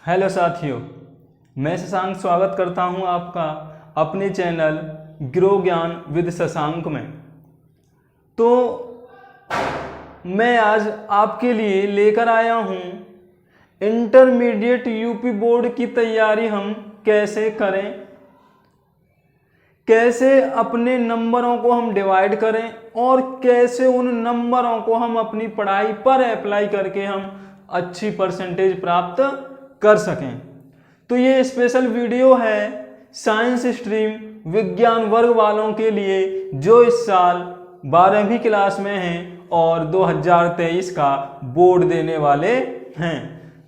Hello साथियों, मैं शशांक स्वागत करता हूं आपका अपने चैनल ग्रो ज्ञान विद शशांक में। तो मैं आज आपके लिए लेकर आया हूं इंटरमीडिएट यूपी बोर्ड की तैयारी हम कैसे करें, कैसे अपने नंबरों को हम डिवाइड करें और कैसे उन नंबरों को हम अपनी पढ़ाई पर अप्लाई करके हम अच्छी परसेंटेज प्राप्त कर सकें। तो ये स्पेशल वीडियो है साइंस स्ट्रीम विज्ञान वर्ग वालों के लिए जो इस साल 12वीं क्लास में हैं और 2023 का बोर्ड देने वाले हैं।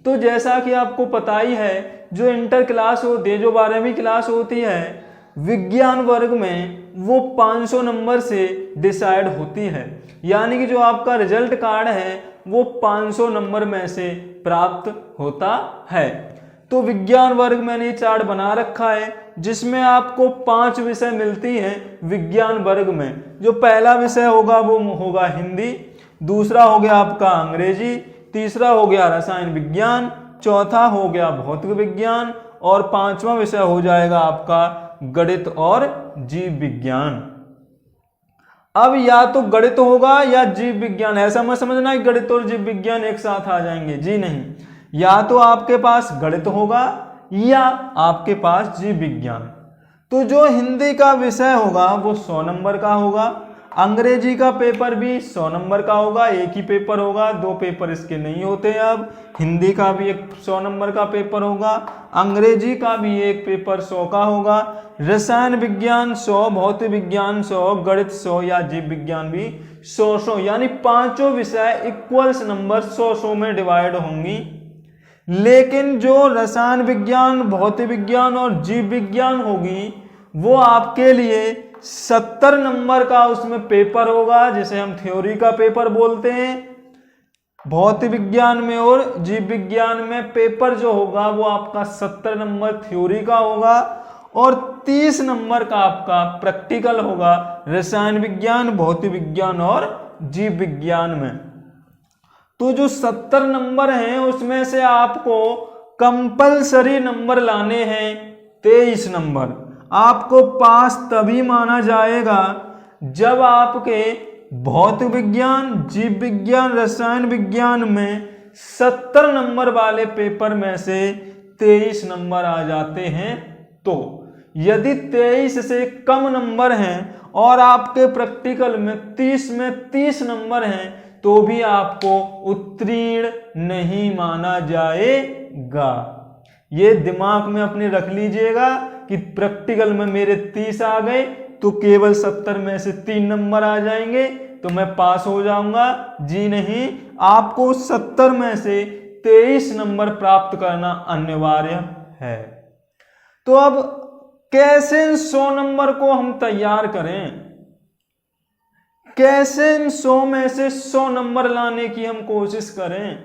तो जैसा कि आपको पता ही है, जो इंटर क्लास होती है, जो 12वीं क्लास होती है विज्ञान वर्ग में, वो 500 नंबर से डिसाइड होती है। यानी कि जो आपका रिजल्ट कार्ड है वो 500 नंबर में से प्राप्त होता है। तो विज्ञान वर्ग मैंने चार्ट बना रखा है जिसमें आपको 5 विषय मिलती हैं विज्ञान वर्ग में। जो पहला विषय होगा वो होगा हिंदी, दूसरा हो गया आपका अंग्रेजी, तीसरा हो गया रसायन विज्ञान, चौथा हो गया भौतिक विज्ञान और 5वां विषय हो जाएगा आपका गणित और जीव विज्ञान। अब या तो गणित होगा या जीव विज्ञान, ऐसा मत समझना कि गणित और जीव विज्ञान एक साथ आ जाएंगे, जी नहीं। या तो आपके पास गणित होगा या आपके पास जीव विज्ञान। तो जो हिंदी का विषय होगा वो 100 नंबर का होगा, अंग्रेजी का पेपर भी 100 नंबर का होगा, एक ही पेपर होगा, 2 पेपर इसके नहीं होते। अब हिंदी का भी एक 100 नंबर का पेपर होगा, अंग्रेजी का भी एक पेपर 100 का होगा, रसायन विज्ञान 100, भौतिक विज्ञान 100, गणित 100 या जीव विज्ञान भी 100, यानी पांचों विषय इक्वल्स नंबर 100 में डिवाइड होंगी। लेकिन जो रसायन विज्ञान, भौतिक विज्ञान और जीव विज्ञान होगी वो आपके लिए 70 नंबर का उसमें पेपर होगा, जिसे हम थ्योरी का पेपर बोलते हैं। भौतिक विज्ञान में और जीव विज्ञान में पेपर जो होगा वो आपका 70 नंबर थ्योरी का होगा और 30 नंबर का आपका प्रैक्टिकल होगा रसायन विज्ञान, भौतिक विज्ञान और जीव विज्ञान में। तो जो 70 नंबर हैं उसमें से आपको कंपलसरी नंबर लाने हैं 23 नंबर। आपको पास तभी माना जाएगा जब आपके भौतिक विज्ञान, जीव विज्ञान, रसायन विज्ञान में 70 नंबर वाले पेपर में से 23 नंबर आ जाते हैं। तो यदि 23 से कम नंबर हैं और आपके प्रैक्टिकल में 30 नंबर हैं तो भी आपको उत्तीर्ण नहीं माना जाएगा। ये दिमाग में अपने रख लीजिएगा कि प्रैक्टिकल में मेरे 30 आ गए तो केवल 70 में से 3 नंबर आ जाएंगे तो मैं पास हो जाऊंगा, जी नहीं। आपको 70 में से 23 नंबर प्राप्त करना अनिवार्य है। तो अब कैसे 100 नंबर को हम तैयार करें, कैसे 100 में से 100 नंबर लाने की हम कोशिश करें।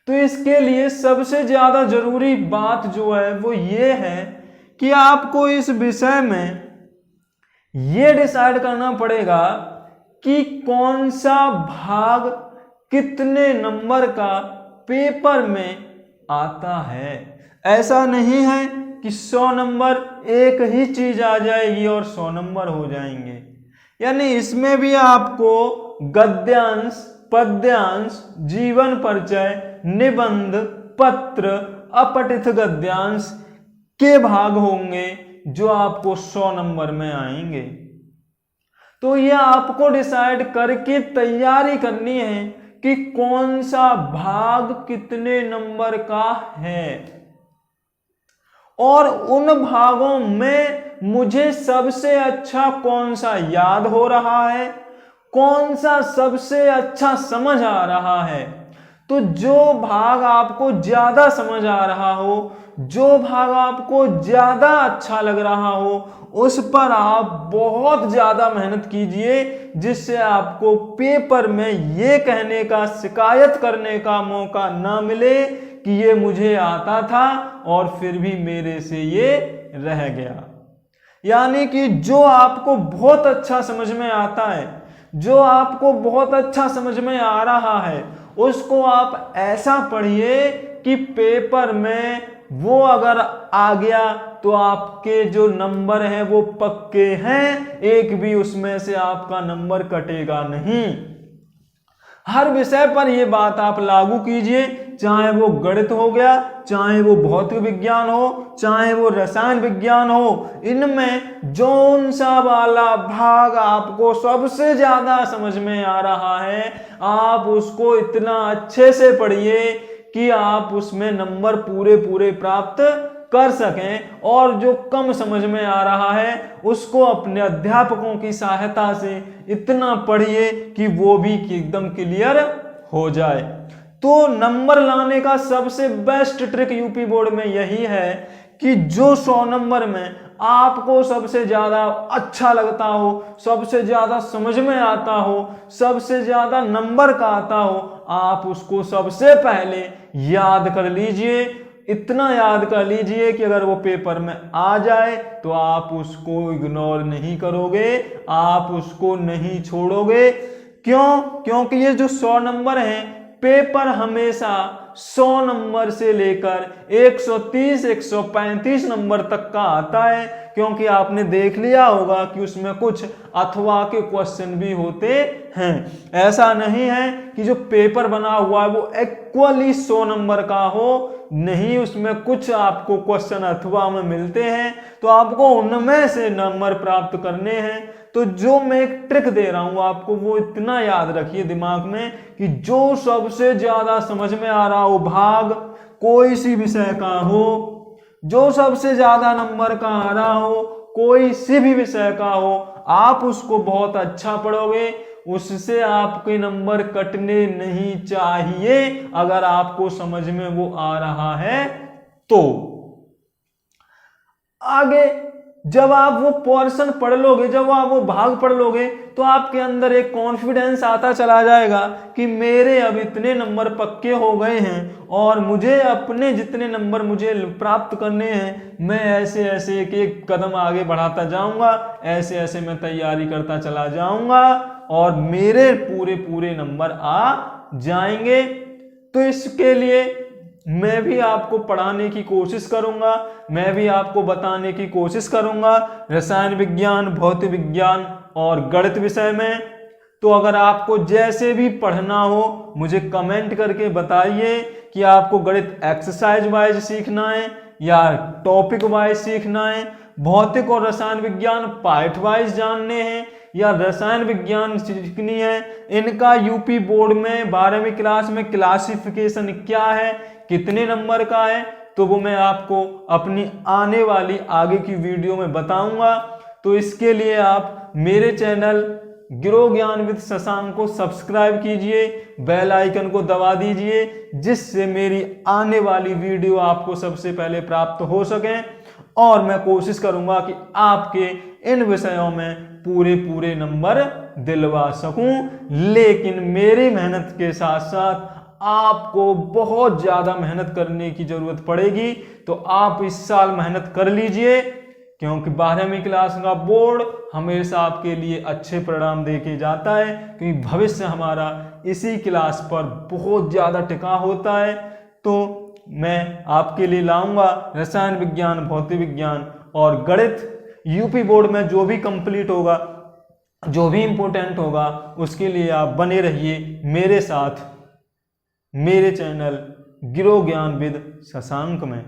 तो इसके लिए सबसे ज्यादा जरूरी बात जो है वो ये है कि आपको इस विषय में ये डिसाइड करना पड़ेगा कि कौन सा भाग कितने नंबर का पेपर में आता है। ऐसा नहीं है कि 100 नंबर एक ही चीज आ जाएगी और 100 नंबर हो जाएंगे। यानी इसमें भी आपको गद्यांश, पद्यांश, जीवन परिचय, निबंध, पत्र, अपठित गद्यांश के भाग होंगे जो आपको 100 नंबर में आएंगे। तो यह आपको डिसाइड करके तैयारी करनी है कि कौन सा भाग कितने नंबर का है और उन भागों में मुझे सबसे अच्छा कौन सा याद हो रहा है, कौन सा सबसे अच्छा समझ आ रहा है। तो जो भाग आपको ज्यादा समझ आ रहा हो, जो भाग आपको ज्यादा अच्छा लग रहा हो, उस पर आप बहुत ज्यादा मेहनत कीजिए, जिससे आपको पेपर में ये कहने का, शिकायत करने का मौका ना मिले कि ये मुझे आता था और फिर भी मेरे से ये रह गया। यानी कि जो आपको बहुत अच्छा समझ में आता है, जो आपको बहुत अच्छा समझ में आ रहा है, उसको आप ऐसा पढ़िए कि पेपर में वो अगर आ गया तो आपके जो नंबर हैं वो पक्के हैं, एक भी उसमें से आपका नंबर कटेगा नहीं। हर विषय पर ये बात आप लागू कीजिए, चाहे वो गणित हो गया, चाहे वो भौतिक विज्ञान हो, चाहे वो रसायन विज्ञान हो, इनमें जौन सा वाला भाग आपको सबसे ज्यादा समझ में आ रहा है आप उसको इतना अच्छे से पढ़िए कि आप उसमें नंबर पूरे पूरे प्राप्त कर सकें, और जो कम समझ में आ रहा है उसको अपने अध्यापकों की सहायता से इतना पढ़िए कि वो भी एकदम क्लियर हो जाए। तो नंबर लाने का सबसे बेस्ट ट्रिक यूपी बोर्ड में यही है कि जो 100 नंबर में आपको सबसे ज्यादा अच्छा लगता हो, सबसे ज्यादा समझ में आता हो, सबसे ज्यादा नंबर का आता हो, आप उसको सबसे पहले याद कर लीजिए। इतना याद कर लीजिए कि अगर वो पेपर में आ जाए तो आप उसको इग्नोर नहीं करोगे, आप उसको नहीं छोड़ोगे। क्यों? क्योंकि ये जो 100 नंबर हैं, पेपर हमेशा 100 नंबर से लेकर 130 135 नंबर तक का आता है, क्योंकि आपने देख लिया होगा कि उसमें कुछ अथवा के क्वेश्चन भी होते हैं। ऐसा नहीं है कि जो पेपर बना हुआ है वो इक्वली 100 नंबर का हो, नहीं, उसमें कुछ आपको क्वेश्चन अथवा में मिलते हैं, तो आपको उनमें से नंबर प्राप्त करने हैं। तो जो मैं एक ट्रिक दे रहा हूं आपको, वो इतना याद रखिए दिमाग में कि जो सबसे ज्यादा समझ में आ रहा हो भाग, कोई सी विषय का हो, जो सबसे ज्यादा नंबर का आ रहा हो, कोई सी भी विषय का हो, आप उसको बहुत अच्छा पढ़ोगे, उससे आपके नंबर कटने नहीं चाहिए अगर आपको समझ में वो आ रहा है तो। आगे जब आप वो पोर्शन पढ़ लोगे, जब आप वो भाग पढ़ लोगे, तो आपके अंदर एक कॉन्फिडेंस आता चला जाएगा कि मेरे अब इतने नंबर पक्के हो गए हैं और मुझे अपने जितने नंबर मुझे प्राप्त करने हैं, मैं ऐसे ऐसे एक एक कदम आगे बढ़ाता जाऊंगा, ऐसे ऐसे मैं तैयारी करता चला जाऊंगा और मेरे पूरे पूरे नंबर आ जाएंगे। तो इसके लिए मैं भी आपको पढ़ाने की कोशिश करूंगा, मैं भी आपको बताने की कोशिश करूंगा रसायन विज्ञान, भौतिक विज्ञान और गणित विषय में। तो अगर आपको जैसे भी पढ़ना हो मुझे कमेंट करके बताइए कि आपको गणित एक्सरसाइज वाइज सीखना है या टॉपिक वाइज सीखना है, भौतिक और रसायन विज्ञान पार्ट वाइज जानने हैं या रसायन विज्ञान सीखनी है। इनका यूपी बोर्ड में 12वीं क्लास में क्लासिफिकेशन क्या है, कितने नंबर का है, तो वो मैं आपको अपनी आने वाली आगे की वीडियो में बताऊंगा। तो इसके लिए आप मेरे चैनल गिरो ज्ञान विद शशांक को सब्सक्राइब कीजिए, बेल आइकन को दबा दीजिए, जिससे मेरी आने वाली वीडियो आपको सबसे पहले प्राप्त हो सके और मैं कोशिश करूंगा कि आपके इन विषयों में पूरे पूरे नंबर दिलवा सकूं। लेकिन मेरी मेहनत के साथ साथ आपको बहुत ज्यादा मेहनत करने की जरूरत पड़ेगी, तो आप इस साल मेहनत कर लीजिए, क्योंकि 12वीं क्लास का बोर्ड हमेशा आपके लिए अच्छे परिणाम देके जाता है, क्योंकि भविष्य हमारा इसी क्लास पर बहुत ज्यादा टिका होता है। तो मैं आपके लिए लाऊंगा रसायन विज्ञान, भौतिक विज्ञान और गणित। यूपी बोर्ड में जो भी कंप्लीट होगा, जो भी इंपॉर्टेंट होगा, उसके लिए आप बने रहिए मेरे साथ मेरे चैनल गिरो ज्ञान विद शशांक में।